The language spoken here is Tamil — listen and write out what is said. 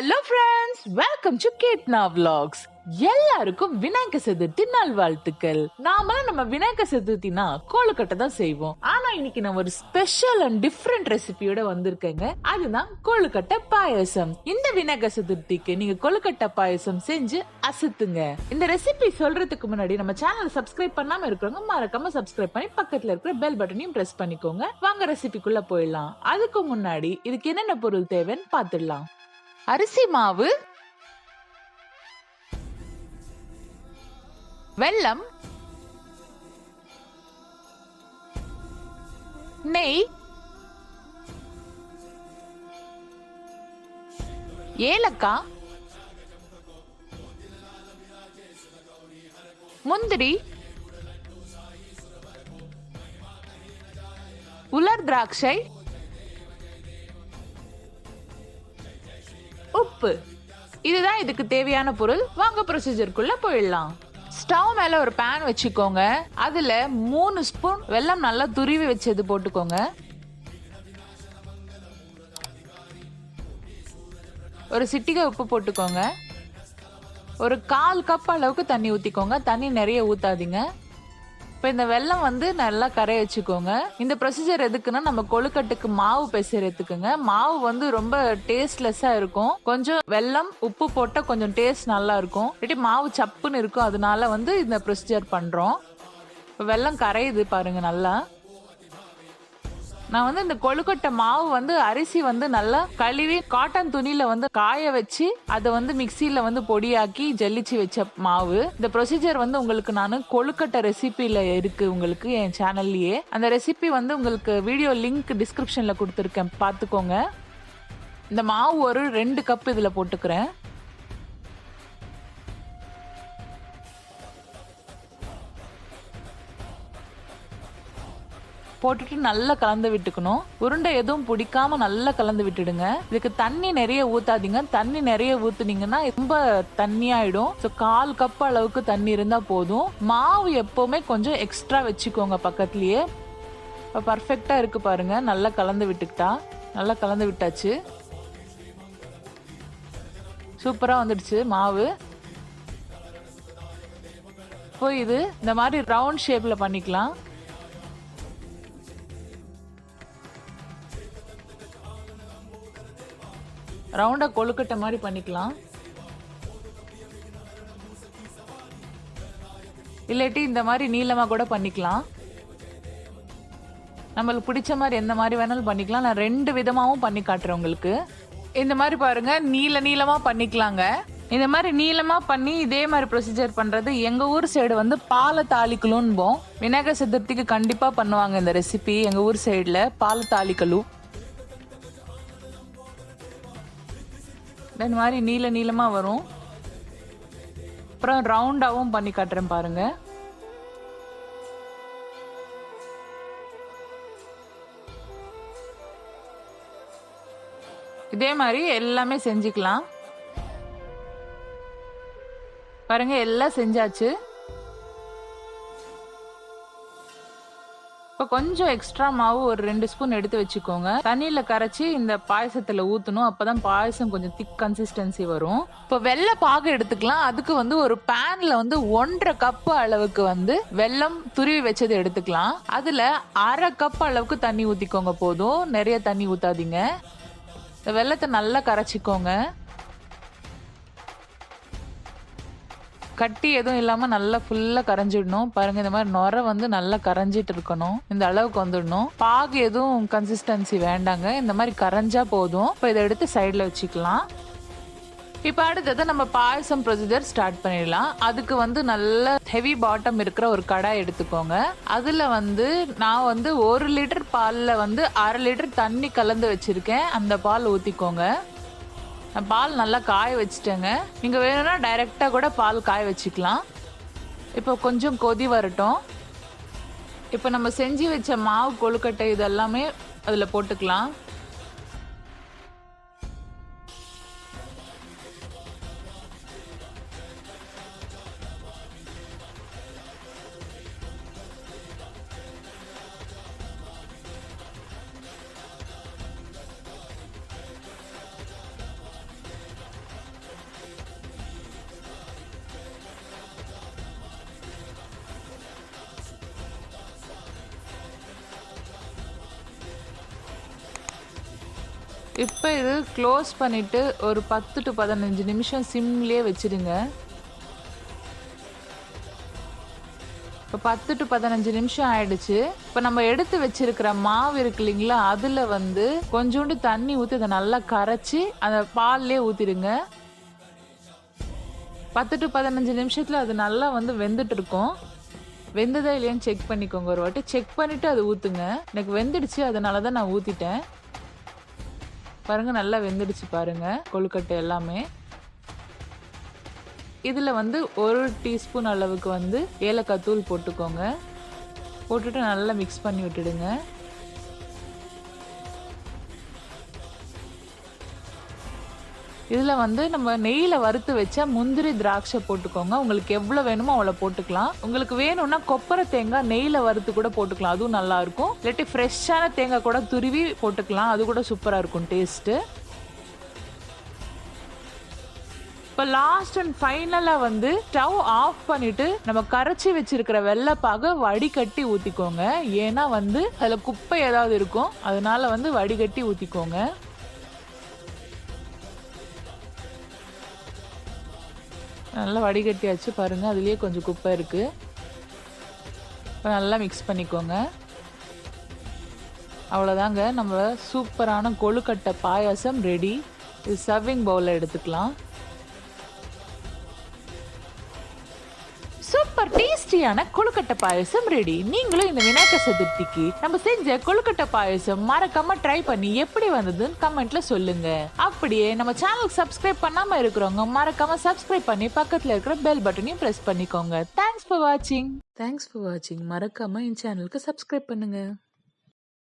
Hello friends, welcome to kethanaVlogs. எல்லாருக்கும் விநாயக சதுர்த்தி நல்வாழ்த்துக்கள். நம்ம விநாயக சதுர்த்தினா கொழுக்கட்டை தான் செய்வோம். ஆனா இன்னைக்கு நான் ஒரு ஸ்பெஷல் அண்ட் டிஃபரெண்ட் ரெசிபியோட வந்திருக்கேங்க. அதுதான் கொழுக்கட்டை பாயசம். இந்த விநாயக சதுர்த்திக்கு நீங்க கொழுக்கட்டை பாயசம் செஞ்சு அசத்துங்க. இந்த ரெசிபி சொல்றதுக்கு முன்னாடி நம்ம சேனலை சப்ஸ்கிரைப் பண்ணாம இருக்கிறவங்க மறக்காம சப்ஸ்கிரைப் பண்ணி பக்கத்துல இருக்கிற பெல் பட்டனையும் பிரஸ் பண்ணிக்கோங்க. வாங்க ரெசிபிக்குள்ள போயிடலாம். அதுக்கு முன்னாடி இதுக்கு என்னென்ன பொருள் தேவைன்னு பாத்துடலாம். அரிசி மாவு, வெல்லம், நெய், ஏலக்காய், முந்திரி, உலர் திராட்சை, உப்பு. இதுதான் இதுக்கு தேவையான பொருள். வாங்க ப்ரொசீஜருக்குள்ள போயிடலாம். ஸ்டவ் மேல ஒரு பேன் வச்சுக்கோங்க. அதுல 3 ஸ்பூன் வெல்லம் நல்லா துருவி வச்சது போட்டுக்கோங்க. ஒரு சிட்டிகை உப்பு போட்டுக்கோங்க. ஒரு 1/4 கப் அளவுக்கு தண்ணி ஊத்திக்கோங்க. தண்ணி நிறைய ஊத்தாதீங்க. இப்போ இந்த வெல்லம் நல்லா கரைய வச்சுக்கோங்க. இந்த ப்ரொசீஜர் எதுக்குன்னா நம்ம கொழுக்கட்டுக்கு மாவு பிசைறதுக்குங்க. மாவு ரொம்ப டேஸ்ட்லெஸ்ஸா இருக்கும். கொஞ்சம் வெல்லம் உப்பு போட்டா கொஞ்சம் டேஸ்ட் நல்லா இருக்கும். இல்லாட்டி மாவு சப்புன்னு இருக்கும். அதனால இந்த ப்ரொசீஜர் பண்றோம். இப்போ வெல்லம் கரையுது பாருங்க நல்லா. நான் இந்த கொழுக்கட்டை மாவு அரிசி நல்லா கழுவி காட்டன் துணியில காய வச்சு அதை மிக்சியில பொடியாக்கி ஜல்லிச்சு வச்ச மாவு. இந்த ப்ரொசீஜர் உங்களுக்கு நான் கொழுக்கட்டை ரெசிபியில இருக்கு உங்களுக்கு என் சேனல்லயே. அந்த ரெசிபி உங்களுக்கு வீடியோ லிங்க் டிஸ்கிரிப்ஷன்ல கொடுத்துருக்கேன், பாத்துக்கோங்க. இந்த மாவு ஒரு 2 கப் இதுல போட்டுக்கிறேன். போட்டுட்டு நல்லா கலந்து விட்டுக்கணும். உருண்டை எதுவும் பிடிக்காம நல்லா கலந்து விட்டுடுங்க. இதுக்கு தண்ணி நிறைய ஊத்தாதீங்க. தண்ணி நிறைய ஊத்துனீங்கன்னா ரொம்ப தண்ணியாயிடும். 1/4 கப் அளவுக்கு தண்ணி இருந்தா போதும். மாவு எப்பவுமே கொஞ்சம் எக்ஸ்ட்ரா வச்சுக்கோங்க பக்கத்துலயே. பர்ஃபெக்டா இருக்கு பாருங்க. நல்லா கலந்து விட்டுக்கிட்டா நல்லா கலந்து விட்டாச்சு. சூப்பரா வந்துடுச்சு மாவு. இப்போ இது இந்த மாதிரி ரவுண்ட் ஷேப்ல பண்ணிக்கலாம். ரவுண்டா கொழுக்கட்டை மாதிரி பண்ணிக்கலாம். இல்லாட்டி இந்த மாதிரி நீளமா கூட பண்ணிக்கலாம். நம்மளுக்கு பிடிச்ச மாதிரி எந்த மாதிரி வேணாலும் பண்ணிக்கலாம். நான் 2 விதமாவும் பண்ணி காட்டுறேன் உங்களுக்கு. இந்த மாதிரி பாருங்க, நீளமா பண்ணிக்கலாங்க. இந்த மாதிரி நீளமா பண்ணி இதே மாதிரி ப்ரொசீஜர் பண்றது எங்க ஊர் சைடு பால தாளிக்கலும்போம். விநாயகர் சதுர்த்திக்கு கண்டிப்பா பண்ணுவாங்க இந்த ரெசிபி. எங்க ஊர் சைடுல பால தாளிக்கலு. இந்த மாதிரி நீளமா வரும். அப்புறம் ரவுண்டாவும் பண்ணி காட்டுறேன் பாருங்க. இதே மாதிரி எல்லாமே செஞ்சுக்கலாம். பாருங்க எல்லாம் செஞ்சாச்சு. இப்போ கொஞ்சம் எக்ஸ்ட்ரா மாவு ஒரு 2 ஸ்பூன் எடுத்து வச்சுக்கோங்க. தண்ணியில கரைச்சி இந்த பாயசத்துல ஊத்தணும். அப்பதான் பாயசம் கொஞ்சம் திக் கன்சிஸ்டன்சி வரும். இப்போ வெள்ளை பாகு எடுத்துக்கலாம். அதுக்கு ஒரு பேன்ல 1/2 கப் அளவுக்கு வெல்லம் துருவி வச்சது எடுத்துக்கலாம். அதுல 1/2 கப் அளவுக்கு தண்ணி ஊத்திக்கோங்க. போதும், நிறைய தண்ணி ஊத்தாதீங்க. இந்த வெல்லத்தை நல்லா கரைச்சிக்கோங்க. கட்டி எதுவும் இல்லாம நல்லா ஃபுல்லா கரைஞ்சிடணும். பாருங்க இந்த மாதிரி நுரை நல்லா கரைஞ்சிட்டு இருக்கணும். இந்த அளவுக்கு வந்துடணும். பாகு எதுவும் கன்சிஸ்டன்சி வேண்டாங்க. இந்த மாதிரி கரைஞ்சா போதும். இப்போ இதை எடுத்து சைட்ல வச்சுக்கலாம். இப்ப அடுத்தது நம்ம பாயசம் ப்ரொசீஜர் ஸ்டார்ட் பண்ணிடலாம். அதுக்கு நல்ல ஹெவி பாட்டம் இருக்கிற ஒரு கடாய் எடுத்துக்கோங்க. அதுல நான் 1 லிட்டர் பால்ல 1/2 லிட்டர் தண்ணி கலந்து வச்சிருக்கேன். அந்த பால் ஊத்திக்கோங்க. பால் நல்லா காய வச்சுட்டேங்க. நீங்க வேணும்னா டைரக்டா கூட பால் காய வச்சுக்கலாம். இப்போ கொஞ்சம் கொதி வரட்டும். இப்போ நம்ம செஞ்சு வச்ச மாவு கொழுக்கட்டை இதெல்லாமே அதுல போட்டுக்கலாம். இப்போ இது க்ளோஸ் பண்ணிட்டு ஒரு 10 to 15 நிமிஷம் சிம்லேயே வச்சிடுங்க. இப்போ 10 to 15 நிமிஷம் ஆயிடுச்சு. இப்போ நம்ம எடுத்து வச்சிருக்கிற மாவு இருக்கு இல்லைங்களா, அதில் வந்து கொஞ்சோண்டு தண்ணி ஊற்றி அதை நல்லா கரைச்சி அந்த பால்லே ஊற்றிடுங்க. 10 to 15 நிமிஷத்தில் அது நல்லா வந்து வெந்துட்டு இருக்கும். வெந்ததா இல்லையான்னு செக் பண்ணிக்கோங்க. ஒரு வாட்டி செக் பண்ணிவிட்டு அது ஊற்றுங்க. எனக்கு வெந்துடுச்சு, அதனால தான் நான் ஊற்றிட்டேன். பாருங்கள் நல்லா வெந்துடுச்சு பாருங்கள் கொழுக்கட்டை எல்லாமே. இதில் வந்து 1 டீஸ்பூன் அளவுக்கு வந்து ஏலக்காய் தூள் போட்டுக்கோங்க. போட்டுட்டு நல்லா மிக்ஸ் பண்ணி விட்டுடுங்க. இதில் வந்து நம்ம நெய்யில் வறுத்து வச்ச முந்திரி திராட்சை போட்டுக்கோங்க. உங்களுக்கு எவ்வளோ வேணுமோ அவ்வளோ போட்டுக்கலாம். உங்களுக்கு வேணும்னா கொப்பரை தேங்காய் நெய்யில் வறுத்து கூட போட்டுக்கலாம், அதுவும் நல்லாயிருக்கும். இல்லாட்டி ஃப்ரெஷ்ஷான தேங்காய் கூட துருவி போட்டுக்கலாம், அது கூட சூப்பராக இருக்கும் டேஸ்ட்டு. இப்போ லாஸ்ட் அண்ட் ஃபைனலாக வந்து ஸ்டவ் ஆஃப் பண்ணிட்டு நம்ம கரைச்சி வச்சிருக்கிற வெள்ளைப்பாக வடிகட்டி ஊற்றிக்கோங்க. ஏன்னா வந்து அதில் குப்பை ஏதாவது இருக்கும், அதனால வந்து வடிகட்டி ஊற்றிக்கோங்க. நல்லா வடிகட்டியாச்சு பாருங்கள், அதுலேயே கொஞ்சம் குப்பை இருக்குது. இப்போ நல்லா மிக்ஸ் பண்ணிக்கோங்க. அவ்வளோதாங்க, நம்ம சூப்பரான கொழுக்கட்டை பாயாசம் ரெடி. இது சர்விங் பவுலில் எடுத்துக்கலாம். சூப்பர் டேஸ்டியான கொழுக்கட்டை பாயசம் ரெடி. நீங்களும் இந்த விநாயகர் சதுர்த்திக்கு நம்ம செஞ்ச கொழுக்கட்டை பாயசம் மறக்காம ட்ரை பண்ணி எப்படி வந்ததுன்னு கமெண்ட்ல சொல்லுங்க. அப்படியே நம்ம சேனலுக்கு சப்ஸ்கிரைப் பண்ணாம இருக்கிறவங்க மறக்காம சப்ஸ்கிரைப் பண்ணி பக்கத்துல இருக்கிற பெல் பட்டனையும் பிரஸ் பண்ணிக்கோங்க. தேங்க்ஸ் ஃபார் வாட்சிங். மறக்காம என் சேனலுக்கு சப்ஸ்கிரைப் பண்ணுங்க.